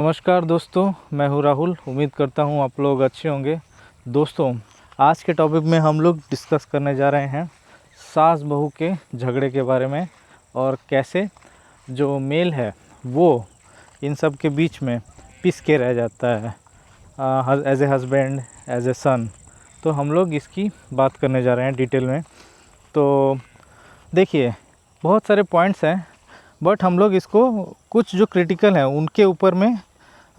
नमस्कार दोस्तों, मैं हूँ राहुल। उम्मीद करता हूँ आप लोग अच्छे होंगे। दोस्तों, आज के टॉपिक में हम लोग डिस्कस करने जा रहे हैं सास बहू के झगड़े के बारे में, और कैसे जो मेल है वो इन सब के बीच में पिस के रह जाता है as a husband, as a son. तो हम लोग इसकी बात करने जा रहे हैं डिटेल में। तो देखिए, बहुत सारे पॉइंट्स हैं, बट हम लोग इसको कुछ जो क्रिटिकल हैं उनके ऊपर में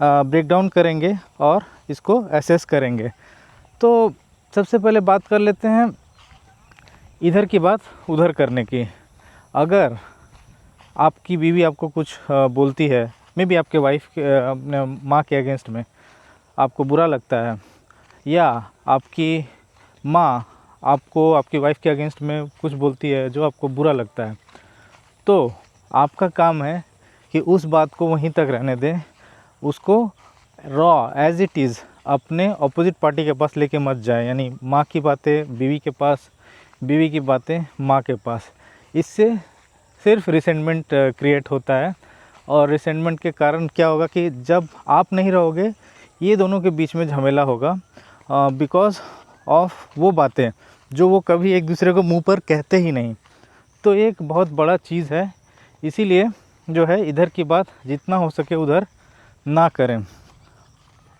ब्रेक डाउन करेंगे और इसको एसेस करेंगे। तो सबसे पहले बात कर लेते हैं इधर की बात उधर करने की। अगर आपकी बीवी आपको कुछ बोलती है, मे बी आपके वाइफ के अपने माँ के अगेंस्ट में आपको बुरा लगता है, या आपकी माँ आपको आपकी वाइफ के अगेंस्ट में कुछ बोलती है जो आपको बुरा लगता है, तो आपका काम है कि उस बात को वहीं तक रहने दें, उसको रॉ एज इट इज़ अपने अपोजिट पार्टी के पास लेके मत जाए। यानी माँ की बातें बीवी के पास, बीवी की बातें माँ के पास। इससे सिर्फ रिसेंटमेंट क्रिएट होता है, और रिसेंटमेंट के कारण क्या होगा कि जब आप नहीं रहोगे ये दोनों के बीच में झमेला होगा, बिकॉज ऑफ वो बातें जो वो कभी एक दूसरे को मुंह पर कहते ही नहीं। तो एक बहुत बड़ा चीज़ है, इसीलिए जो है इधर की बात जितना हो सके उधर ना करें।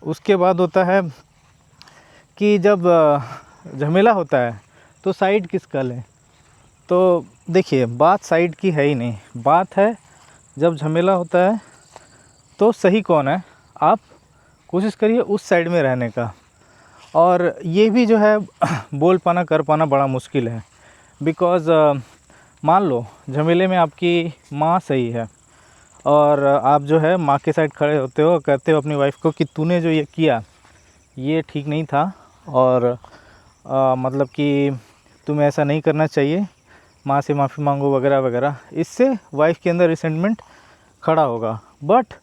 उसके बाद होता है कि जब झमेला होता है तो साइड किसका लें। तो देखिए, बात साइड की है ही नहीं, बात है जब झमेला होता है तो सही कौन है, आप कोशिश करिए उस साइड में रहने का। और ये भी जो है बोल पाना कर पाना बड़ा मुश्किल है, बिकॉज़ मान लो झमेले में आपकी माँ सही है और आप जो है माँ के साइड खड़े होते हो, कहते हो अपनी वाइफ को कि तूने जो ये किया ये ठीक नहीं था, और मतलब कि तुम्हें ऐसा नहीं करना चाहिए, माँ से माफ़ी मांगो वगैरह वगैरह। इससे वाइफ के अंदर रिसेंटमेंट खड़ा होगा। बट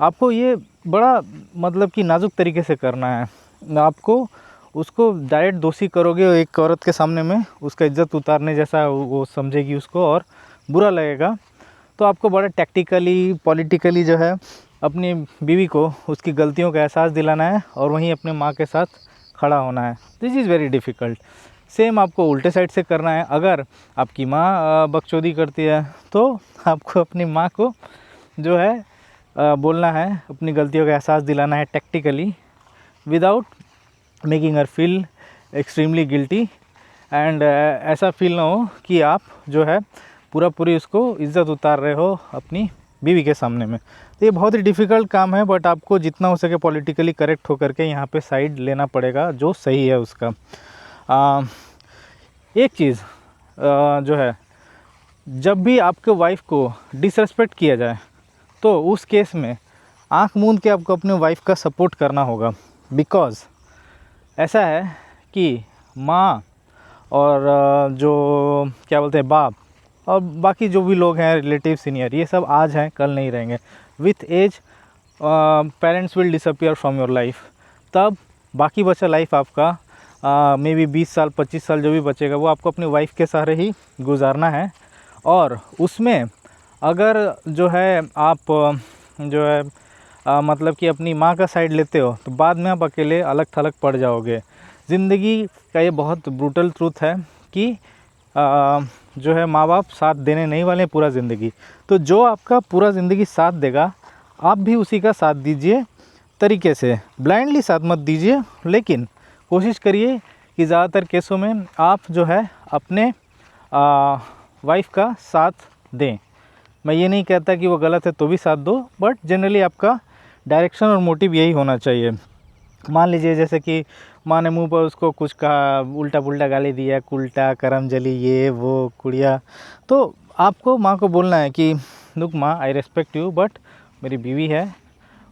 आपको ये बड़ा मतलब कि नाजुक तरीके से करना है। आपको उसको डायरेक्ट दोषी करोगे एक औरत के सामने में, उसका इज्जत उतारने जैसा वो समझेगी उसको और बुरा लगेगा। तो आपको बड़ा टैक्टिकली, पॉलिटिकली जो है अपनी बीवी को उसकी गलतियों का एहसास दिलाना है, और वहीं अपने माँ के साथ खड़ा होना है। This is very difficult. Same आपको उल्टे साइड से करना है। अगर आपकी माँ बकचोदी करती है तो आपको अपनी माँ को जो है बोलना है, अपनी गलतियों का एहसास दिलाना है tactically, without making her feel extremely guilty. And ऐसा फील ना हो कि आप जो है पूरी उसको इज़्ज़त उतार रहे हो अपनी बीवी के सामने में। तो ये बहुत ही डिफ़िकल्ट काम है, बट आपको जितना हो सके पॉलिटिकली करेक्ट होकर के यहाँ पे साइड लेना पड़ेगा जो सही है उसका। एक चीज़ जो है, जब भी आपके वाइफ को डिसरेस्पेक्ट किया जाए तो उस केस में आँख मूंद के आपको अपने वाइफ का सपोर्ट करना होगा। बिकॉज़ ऐसा है कि माँ और जो क्या बोलते हैं बाप और बाकी जो भी लोग हैं रिलेटिव सीनियर, ये सब आज हैं कल नहीं रहेंगे। With age parents will disappear from your life. तब बाकी बचा लाइफ आपका मे बी 20 साल 25 साल जो भी बचेगा वो आपको अपनी वाइफ के सहारे ही गुजारना है। और उसमें अगर जो है आप जो है मतलब कि अपनी माँ का साइड लेते हो तो बाद में आप अकेले अलग थलग पड़ जाओगे। ज़िंदगी का ये बहुत ब्रूटल ट्रूथ है कि जो है माँ बाप साथ देने नहीं वाले पूरा ज़िंदगी। तो जो आपका पूरा ज़िंदगी साथ देगा आप भी उसी का साथ दीजिए तरीके से, ब्लाइंडली साथ मत दीजिए, लेकिन कोशिश करिए कि ज़्यादातर केसों में आप जो है अपने वाइफ का साथ दें। मैं ये नहीं कहता कि वो गलत है तो भी साथ दो, बट जनरली आपका डायरेक्शन और मोटिव यही होना चाहिए। मान लीजिए जैसे कि माँ ने मुंह पर उसको कुछ कहा, उल्टा पुल्टा गाली दिया, कुल्टा करम जली ये वो कुड़िया, तो आपको माँ को बोलना है कि लुक माँ, आई रेस्पेक्ट यू, बट मेरी बीवी है,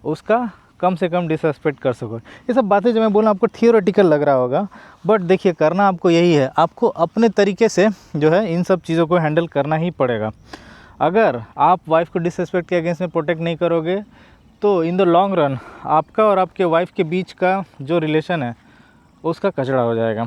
उसका कम से कम डिसरेस्पेक्ट कर सको। ये सब बातें जो मैं बोल रहा हूँ आपको थियोरेटिकल लग रहा होगा, बट देखिए करना आपको यही है। आपको अपने तरीके से जो है इन सब चीज़ों को हैंडल करना ही पड़ेगा। अगर आप वाइफ को डिसरेस्पेक्ट के अगेंस्ट में प्रोटेक्ट नहीं करोगे तो इन द लॉन्ग रन आपका और आपके वाइफ के बीच का जो रिलेशन है उसका कचड़ा हो जाएगा।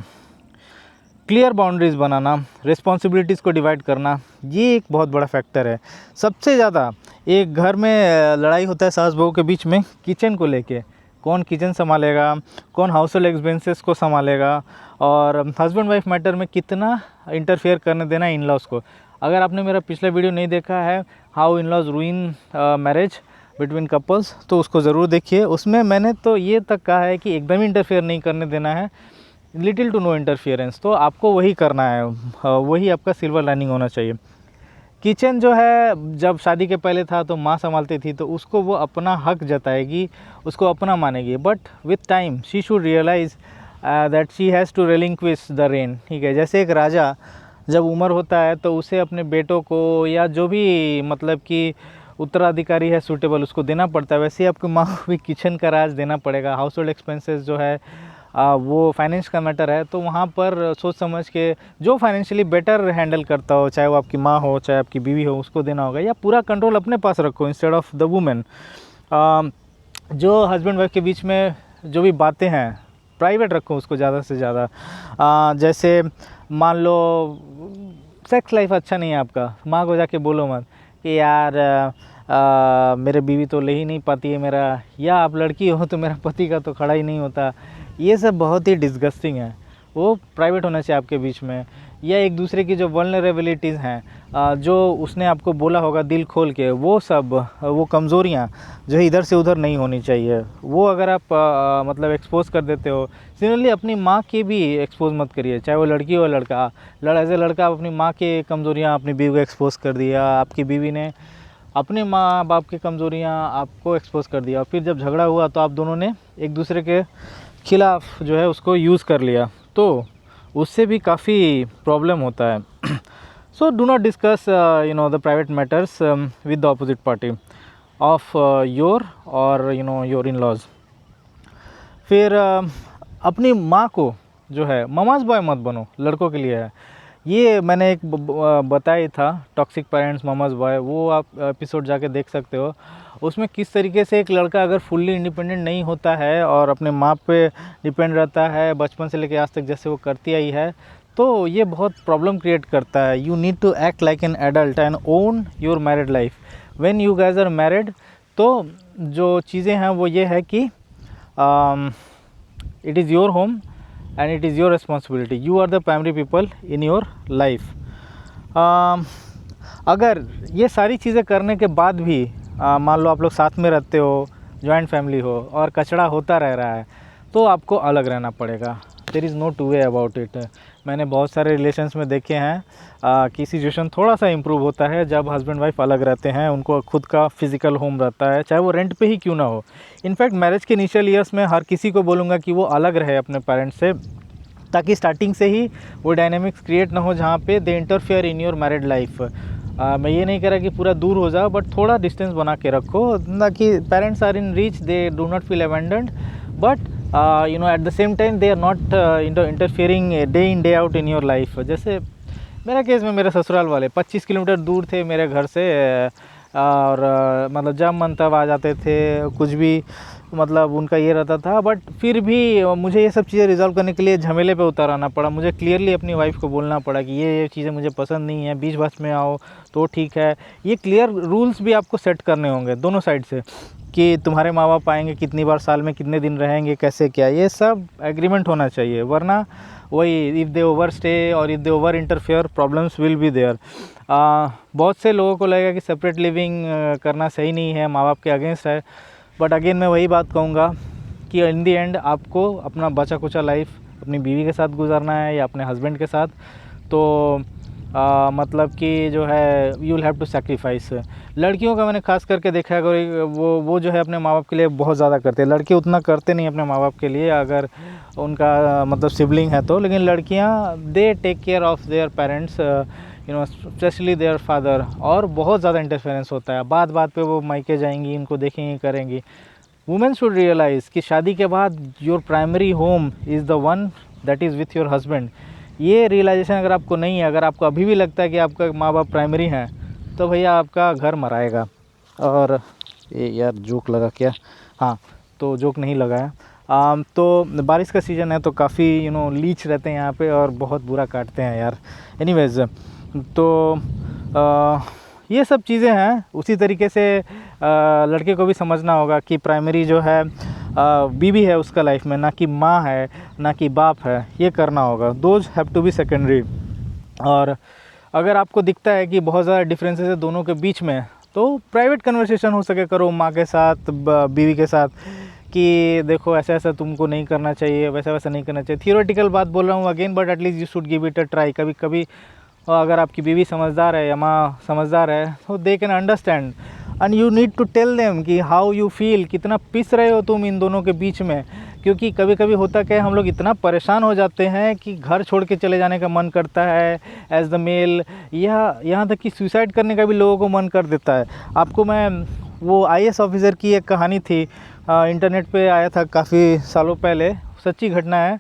क्लियर बाउंड्रीज़ बनाना, रिस्पॉन्सिबिलिटीज़ को डिवाइड करना, ये एक बहुत बड़ा फैक्टर है। सबसे ज़्यादा एक घर में लड़ाई होता है सास बहू के बीच में किचन को लेके, कौन किचन संभालेगा, कौन हाउस होल्ड एक्सपेंसेस को संभालेगा, और हस्बैंड वाइफ मैटर में कितना इंटरफेयर करने देना इन लॉज को। अगर आपने मेरा पिछला वीडियो नहीं देखा है, how in laws ruin marriage between couples, तो उसको ज़रूर देखिए। उसमें मैंने तो ये तक कहा है कि एकदम ही इंटरफेयर नहीं करने देना है, लिटिल टू नो इंटरफियरेंस, तो आपको वही करना है, वही आपका सिल्वर लाइनिंग होना चाहिए। किचन जो है जब शादी के पहले था तो माँ संभालती थी, तो उसको वो अपना हक जताएगी, उसको अपना मानेगी, but with time she should realise that she has to relinquish the rein. ठीक है, जैसे एक राजा जब उम्र होता है तो उसे अपने बेटों को या जो भी मतलब कि उत्तराधिकारी है सूटेबल उसको देना पड़ता है, वैसे ही आपकी माँ को भी किचन का राज देना पड़ेगा। हाउस होल्ड एक्सपेंसेस जो है वो फाइनेंस का मैटर है, तो वहाँ पर सोच समझ के जो फाइनेंशियली बेटर हैंडल करता हो, चाहे वो आपकी माँ हो चाहे आपकी बीवी हो, उसको देना होगा, या पूरा कंट्रोल अपने पास रखो इंस्टेड ऑफ द वुमेन। जो हस्बैंड वाइफ के बीच में जो भी बातें हैं प्राइवेट रखो उसको ज़्यादा से ज़्यादा। जैसे मान लो सेक्स लाइफ अच्छा नहीं है आपका, माँ को जाके बोलो मत कि यार मेरे बीवी तो ले ही नहीं पाती है मेरा, या आप लड़की हो तो मेरा पति का तो खड़ा ही नहीं होता। ये सब बहुत ही डिस्गस्टिंग है, वो प्राइवेट होना चाहिए आपके बीच में। या एक दूसरे की जो वल्नरेबिलिटीज़ हैं, जो उसने आपको बोला होगा दिल खोल के, वो सब वो कमज़ोरियाँ जो है इधर से उधर नहीं होनी चाहिए। वो अगर आप मतलब एक्सपोज कर देते हो, सिमिलरली अपनी माँ की भी एक्सपोज मत करिए, चाहे वो लड़की हो लड़का। एज ए लड़का आप अपनी माँ की कमज़ोरियाँ अपनी बीवी को एक्सपोज कर दिया, आपकी बीवी ने अपने माँ बाप की कमज़ोरियाँ आपको एक्सपोज कर दिया, और फिर जब झगड़ा हुआ तो आप दोनों ने एक दूसरे के खिलाफ जो है उसको यूज़ कर लिया, तो उससे भी काफ़ी प्रॉब्लम होता है। So do not discuss the private matters with the opposite party of your और योर इन लॉज। फिर अपनी माँ को जो है ममाज बॉय मत बनो, लड़कों के लिए है ये। मैंने एक बताया था टॉक्सिक पेरेंट्स ममाज बॉय, वो आप एपिसोड जाके देख सकते हो। उसमें किस तरीके से एक लड़का अगर फुल्ली इंडिपेंडेंट नहीं होता है और अपने माँ पे डिपेंड रहता है बचपन से लेकर आज तक जैसे वो करती आई है, तो ये बहुत प्रॉब्लम क्रिएट करता है। You need to act like an adult and own your married life. When you guys are married, तो जो चीज़ें हैं वो ये है कि it is your home and it is your responsibility, you are the primary people in your life। अगर ये सारी चीज़ें करने के बाद भी मान लो आप लोग साथ में रहते हो, जॉइंट फैमिली हो, और कचड़ा होता रह रहा है, तो आपको अलग रहना पड़ेगा। There is no two way about it. मैंने बहुत सारे रिलेशंस में देखे हैं कि सिचुएशन थोड़ा सा इम्प्रूव होता है जब हस्बैंड वाइफ अलग रहते हैं, उनको खुद का फिजिकल होम रहता है, चाहे वो रेंट पे ही क्यों ना हो। इनफैक्ट मैरिज के इनिशियल ईयर्स में हर किसी को बोलूँगा कि वो अलग रहे अपने पेरेंट्स से, ताकि स्टार्टिंग से ही वो डायनेमिक्स क्रिएट ना हो जहाँ पे they interfere in your married life. मैं ये नहीं कह रहा कि पूरा दूर हो जाओ, बट थोड़ा डिस्टेंस बना के रखो, ना कि parents are in reach, they do not feel abandoned, but at the same time they are not interfering day in day out in your life. जैसे मेरा केस में मेरे ससुराल वाले 25 किलोमीटर दूर थे मेरे घर से, और मतलब जब मन तब आ जाते थे, कुछ भी मतलब उनका ये रहता था। बट फिर भी मुझे ये सब चीज़ें रिजॉल्व करने के लिए झमेले पे उतर आना पड़ा। मुझे क्लियरली अपनी वाइफ को बोलना पड़ा कि ये चीज़ें मुझे पसंद नहीं है, बीच बात में आओ तो ठीक है। ये क्लियर रूल्स भी आपको सेट करने होंगे दोनों साइड से, कि तुम्हारे माँ बाप आएंगे कितनी बार साल में, कितने दिन रहेंगे, कैसे क्या, ये सब एग्रीमेंट होना चाहिए। वरना वही इफ़ दे ओवर स्टे और if they over interfere, problems will be there. बहुत से लोगों को लगेगा कि सेपरेट लिविंग करना सही नहीं है, माँ बाप के अगेंस्ट है, बट अगेन मैं वही बात कहूँगा कि इन दी एंड आपको अपना बचा कुचा लाइफ अपनी बीवी के साथ गुजारना है या अपने हस्बैंड के साथ, तो मतलब कि जो है you will have to sacrifice. लड़कियों का मैंने खास करके देखा है, वो जो है अपने माँ बाप के लिए बहुत ज़्यादा करते हैं। लड़के उतना करते नहीं अपने माँ बाप के लिए, अगर उनका मतलब सिबलिंग है तो, लेकिन लड़कियाँ they take care of their parents, specially their father, और बहुत ज़्यादा इंटरफेरेंस होता है। बात बात पे वो मायके जाएंगी, उनको देखेंगी, करेंगी। वुमेन शुड रियलाइज़ कि शादी के बाद your primary home is the one that is with your husband. ये रियलाइजेशन अगर आपको नहीं है, अगर आपको अभी भी लगता है कि आपका माँ बाप प्राइमरी हैं, तो भैया आपका घर मराएगा। और ये यार जोक लगा क्या? हाँ, तो जोक नहीं लगा है। तो बारिश का सीज़न है तो काफ़ी लीच रहते हैं यहाँ पे और बहुत बुरा काटते हैं यार। एनीवेज़, तो ये सब चीज़ें हैं। उसी तरीके से लड़के को भी समझना होगा कि प्राइमरी जो है बीवी है उसका लाइफ में, ना कि माँ है, ना कि बाप है। ये करना होगा, those have to be secondary. और अगर आपको दिखता है कि बहुत ज़्यादा डिफरेंसेस है दोनों के बीच में, तो प्राइवेट कन्वर्सेशन हो सके करो माँ के साथ, बीवी के साथ, कि देखो ऐसा ऐसा तुमको नहीं करना चाहिए, वैसा वैसा नहीं करना चाहिए। थियोरेटिकल बात बोल रहा हूँ again, but at least you should give it a try. कभी कभी अगर आपकी बीवी समझदार है या माँ समझदार है तो they can understand, and you need to tell them कि हाउ यू फील, कितना पिस रहे हो तुम इन दोनों के बीच में। क्योंकि कभी कभी होता क्या है, हम लोग इतना परेशान हो जाते हैं कि घर छोड़ के चले जाने का मन करता है एज द मेल, या यहाँ तक कि सुसाइड करने का भी लोगों को मन कर देता है। आपको मैं वो IAS ऑफिसर की एक कहानी थी, इंटरनेट पे आया था काफ़ी सालों पहले, सच्ची घटना है।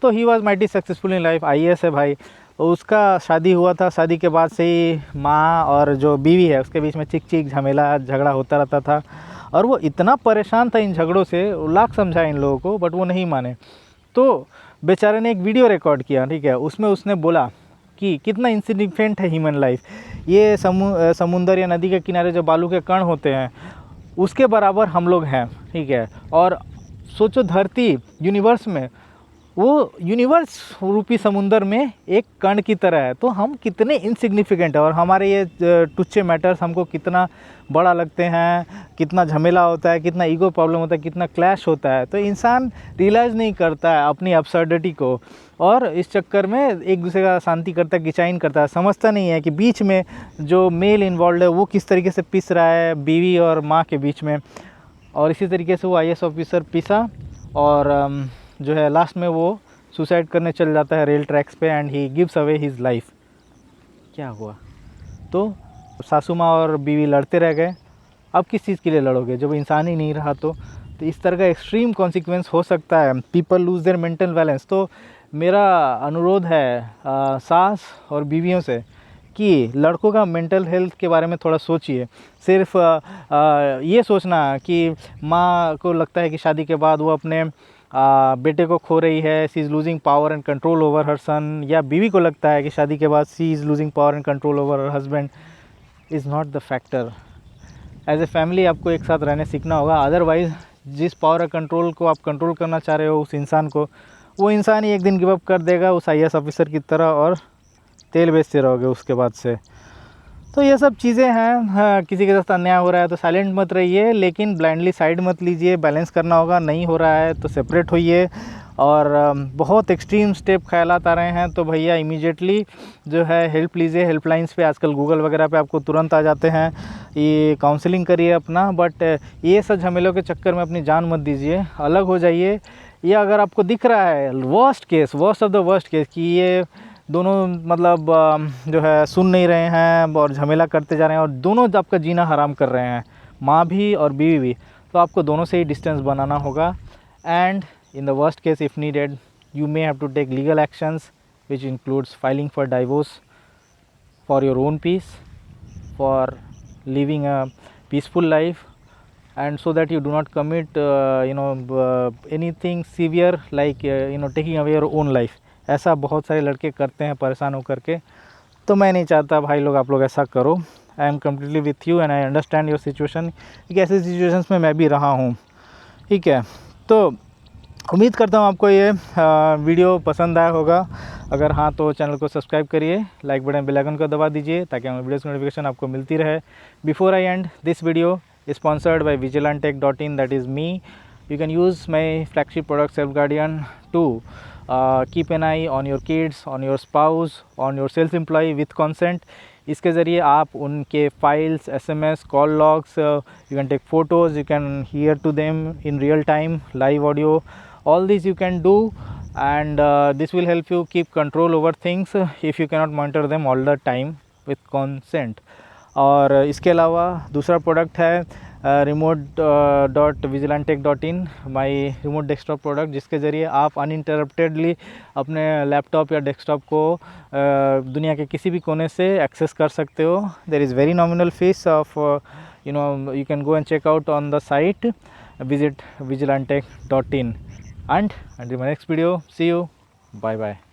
तो he was mighty successful in life, IAS है भाई। उसका शादी हुआ था, शादी के बाद से ही माँ और जो बीवी है उसके बीच में चिक चिक झमेला झगड़ा होता रहता था। और वो इतना परेशान था इन झगड़ों से, लाख समझाया इन लोगों को बट वो नहीं माने। तो बेचारे ने एक वीडियो रिकॉर्ड किया, ठीक है, उसमें उसने बोला कि कितना इंसिग्निफिकेंट है ह्यूमन लाइफ। ये समुंदर या नदी के किनारे जो बालू के कण होते हैं उसके बराबर हम लोग हैं, ठीक है। और सोचो धरती यूनिवर्स में, वो यूनिवर्स रूपी समुंदर में एक कण की तरह है, तो हम कितने इनसिग्निफिकेंट है। और हमारे ये टुच्चे मैटर्स हमको कितना बड़ा लगते हैं, कितना झमेला होता है, कितना ईगो प्रॉब्लम होता है, कितना क्लैश होता है। तो इंसान रियलाइज़ नहीं करता है अपनी अब्सर्डिटी को, और इस चक्कर में एक दूसरे का शांति करता है, गिचाइन करता है, समझता नहीं है कि बीच में जो मेल इन्वॉल्व है वो किस तरीके से पिस रहा है बीवी और माँ के बीच में। और इसी तरीके से वो IAS ऑफिसर पिसा और जो है लास्ट में वो सुसाइड करने चल जाता है रेल ट्रैक्स पे, and he gives away his life. क्या हुआ? तो सासू माँ और बीवी लड़ते रह गए। अब किस चीज़ के लिए लड़ोगे जब इंसान ही नहीं रहा? तो इस तरह का एक्सट्रीम कॉन्सिक्वेंस हो सकता है, people lose their mental balance. तो मेरा अनुरोध है सास और बीवियों से कि लड़कों का मेंटल हेल्थ के बारे में थोड़ा सोचिए। सिर्फ ये सोचना कि माँ को लगता है कि शादी के बाद वो अपने बेटे को खो रही है, she is losing power and control over her son, या बीवी को लगता है कि शादी के बाद she is losing power and control over her husband, is not the factor. As a family आपको एक साथ रहने सीखना होगा। अदरवाइज़ जिस पावर और कंट्रोल को आप कंट्रोल करना चाह रहे हो उस इंसान को, वो इंसान ही एक दिन गिव अप कर देगा उस IAS ऑफिसर की तरह, और तेल बेचते रहोगे उसके बाद से। तो ये सब चीज़ें हैं। हाँ, किसी के साथ अन्याय हो रहा है तो साइलेंट मत रहिए, लेकिन ब्लाइंडली साइड मत लीजिए, बैलेंस करना होगा। नहीं हो रहा है तो सेपरेट होइए। और बहुत एक्सट्रीम स्टेप ख्यालात आ रहे हैं तो भैया इमीडिएटली जो है हेल्प लीजिए। हेल्पलाइंस पे आजकल गूगल वगैरह पे आपको तुरंत आ जाते हैं। ये काउंसलिंग करिए अपना, बट ये सब झमेलों के चक्कर में अपनी जान मत दीजिए, अलग हो जाइए। या अगर आपको दिख रहा है worst of the worst case कि ये दोनों मतलब जो है सुन नहीं रहे हैं और झमेला करते जा रहे हैं और दोनों आपका जीना हराम कर रहे हैं, माँ भी और बीवी भी, तो आपको दोनों से ही डिस्टेंस बनाना होगा। And in the worst case if needed you may have to take legal actions which includes filing for divorce for your own peace, for living a peaceful life, and so that you do not commit anything severe like taking away your own life। ऐसा बहुत सारे लड़के करते हैं परेशान होकर के। तो मैं नहीं चाहता भाई लोग आप लोग ऐसा करो। I am completely with you and I understand your situation, कि ऐसे सिचुएशंस में मैं भी रहा हूँ, ठीक है। तो उम्मीद करता हूँ आपको ये वीडियो पसंद आया होगा। अगर हाँ तो चैनल को सब्सक्राइब करिए, लाइक बटन बेल आइकन को दबा दीजिए ताकि हमारे वीडियोस की नोटिफिकेशन आपको मिलती रहे। Before I and this video sponsored by vigilantech.in, that is me. You can use my flagship product Self Guardian to keep an eye on your kids, on your spouse, on your self employee with consent। इसके ज़रिए आप उनके files, SMS, call logs, you can take photos, you can hear to them in real time, live audio, all these you can do, and this will help you keep control over things if you cannot monitor them all the time with consent। और इसके अलावा दूसरा product है remote.vigilantech.in, माई remote desktop product, जिसके ज़रिए आप uninterruptedly अपने laptop या डेस्कटॉप को दुनिया के किसी भी कोने से एक्सेस कर सकते हो। There is very nominal fees of you can go and check out on the site, visit vigilantech.in, and until my next video, see you, bye bye।